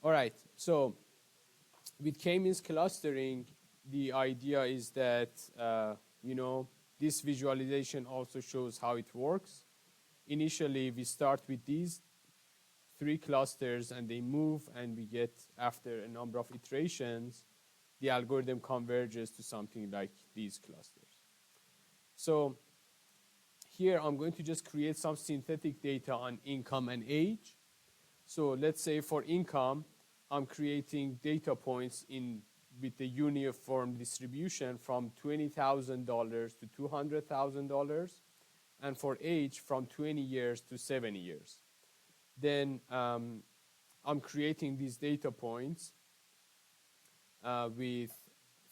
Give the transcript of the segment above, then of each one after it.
All right, so with k-means clustering, the idea is that, you know, this visualization also shows how it works. Initially, we start with these three clusters and they move, and we get, after a number of iterations, the algorithm converges to something like these clusters. So here I'm going to just create some synthetic data on income and age. So let's say for income, I'm creating data points with the uniform distribution from $20,000 to $200,000, and for age from 20 years to 70 years. Then I'm creating these data points with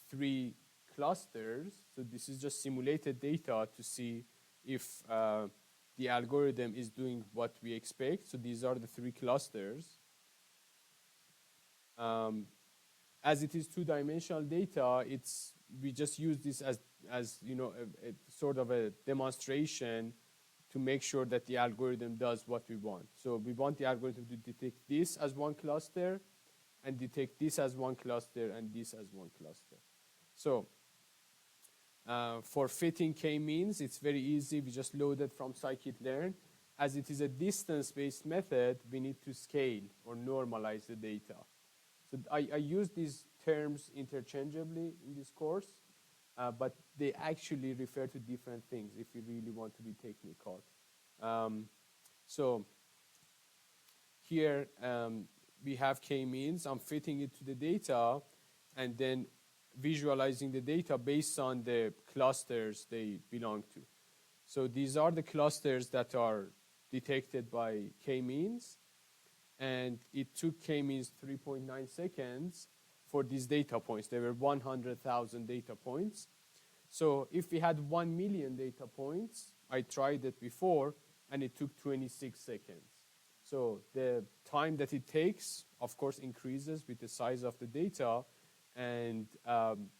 three clusters. So this is just simulated data to see if the algorithm is doing what we expect. So these are the three clusters. As it is two-dimensional data, we just use this as you know, a sort of a demonstration to make sure that the algorithm does what we want. So we want the algorithm to detect this as one cluster, and detect this as one cluster, and this as one cluster. So for fitting k-means, it's very easy. We just load it from scikit-learn. As it is a distance-based method, we need to scale or normalize the data. So I use these terms interchangeably in this course, but they actually refer to different things if you really want to be technical. So here we have k-means. I'm fitting it to the data and then visualizing the data based on the clusters they belong to. So these are the clusters that are detected by k-means. And it took k-means 3.9 seconds for these data points. There were 100,000 data points. So if we had 1 million data points, I tried it before, and it took 26 seconds. So the time that it takes, of course, increases with the size of the data. And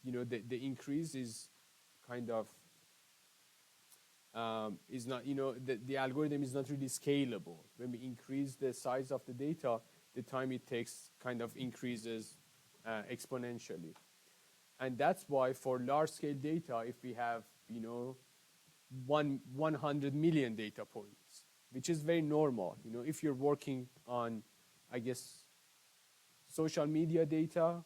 you know, the increase is kind of, is not, you know, the algorithm is not really scalable. When we increase the size of the data, the time it takes kind of increases exponentially. And that's why for large scale data, if we have, you know, 100 million data points, which is very normal. You know, if you're working on, I guess, social media data,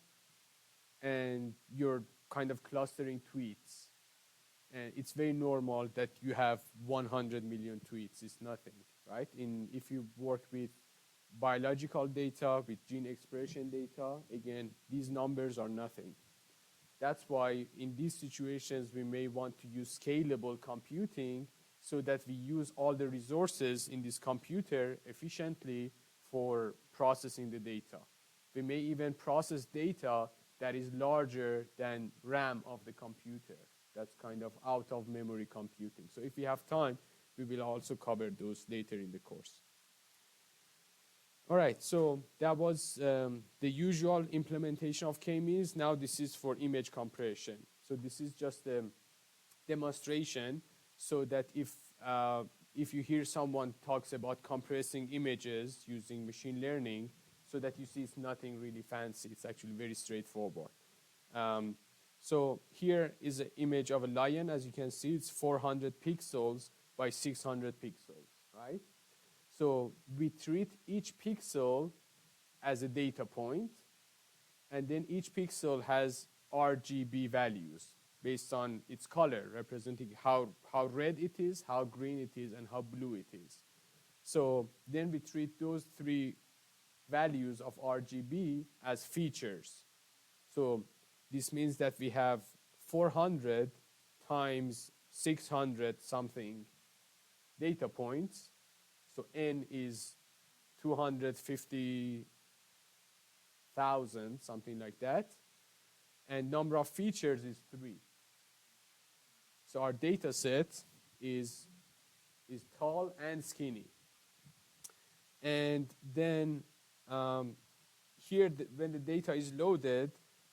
and you're kind of clustering tweets, and it's very normal that you have 100 million tweets. It's nothing, right? If you work with biological data, with gene expression data, again, these numbers are nothing. That's why in these situations, we may want to use scalable computing so that we use all the resources in this computer efficiently for processing the data. We may even process data that is larger than RAM of the computer. That's kind of out of memory computing. So if we have time, we will also cover those later in the course. All right, so that was the usual implementation of k-means. Now this is for image compression. So this is just a demonstration so that if you hear someone talks about compressing images using machine learning, so that you see it's nothing really fancy. It's actually very straightforward. So here is an image of a lion. As you can see, it's 400 pixels by 600 pixels, right? So we treat each pixel as a data point, and then each pixel has RGB values based on its color, representing how red it is, how green it is, and how blue it is. So then we treat those three values of RGB as features. So this means that we have 400 times 600 something data points. So N is 250,000, something like that. And number of features is 3. So our data set is tall and skinny. And then here, when the data is loaded,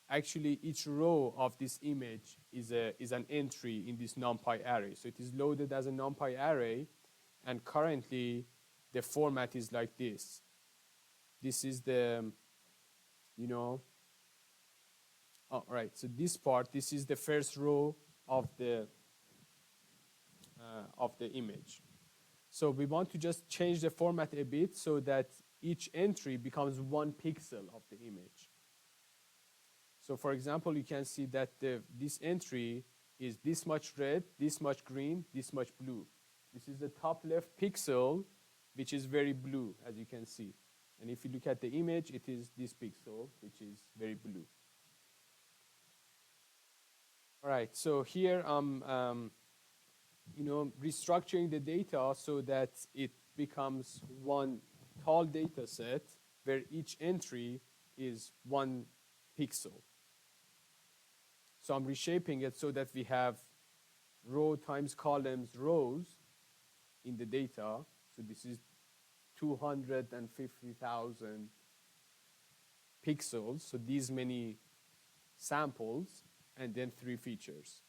actually each row of this image is an entry in this NumPy array. So it is loaded as a NumPy array, and currently the format is like this. This is the you know, all right, so this part, this is the first row of the image. So we want to just change the format a bit so that each entry becomes 1 pixel of the image. So for example, you can see that this entry is this much red, this much green, this much blue. This is the top left pixel, which is very blue, as you can see. And if you look at the image, it is this pixel, which is very blue. All right, so here I'm restructuring the data so that it becomes one tall data set where each entry is 1 pixel. So I'm reshaping it so that we have row times columns rows in the data. So this is 250,000 pixels. So these many samples and then 3 features.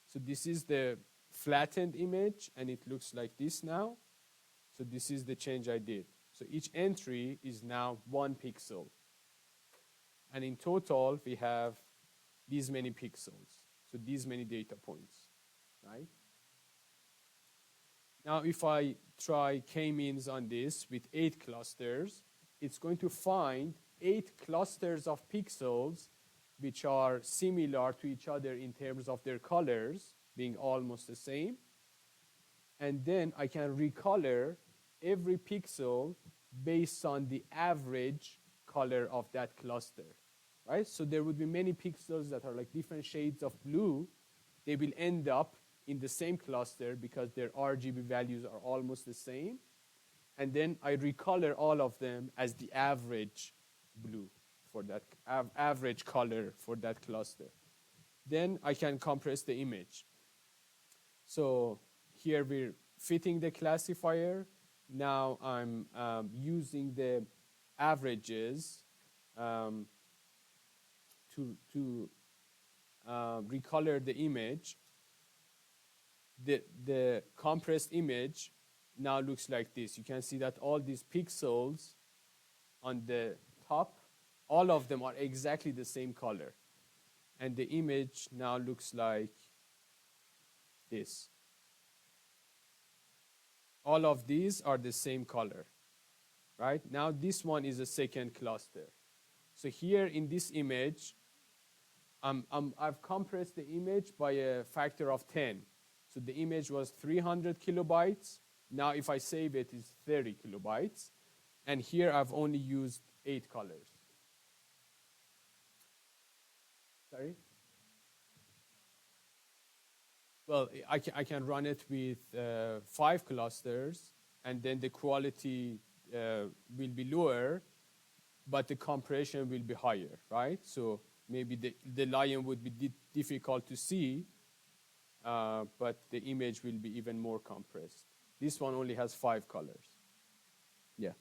So this is the flattened image and it looks like this now. So this is the change I did. So each entry is now 1 pixel. And in total, we have these many pixels. So these many data points, right? Now, if I try kMeans on this with 8 clusters, it's going to find 8 clusters of pixels which are similar to each other in terms of their colors being almost the same. And then I can recolor every pixel based on the average color of that cluster, right? So there would be many pixels that are like different shades of blue. They will end up in the same cluster because their RGB values are almost the same. And then I recolor all of them as the average blue for that average color for that cluster. Then I can compress the image. So here we're fitting the classifier. Now I'm using the averages to recolor the image. The compressed image now looks like this. You can see that all these pixels on the top, all of them are exactly the same color. And the image now looks like this. All of these are the same color, right? Now this one is a second cluster. So here in this image, I've compressed the image by a factor of 10. So the image was 300 kilobytes. Now if I save it, it's 30 kilobytes. And here I've only used 8 colors. Sorry? Well, I can run it with 5 clusters, and then the quality will be lower, but the compression will be higher, right? So maybe the lion would be difficult to see, but the image will be even more compressed. This one only has 5 colors. Yeah.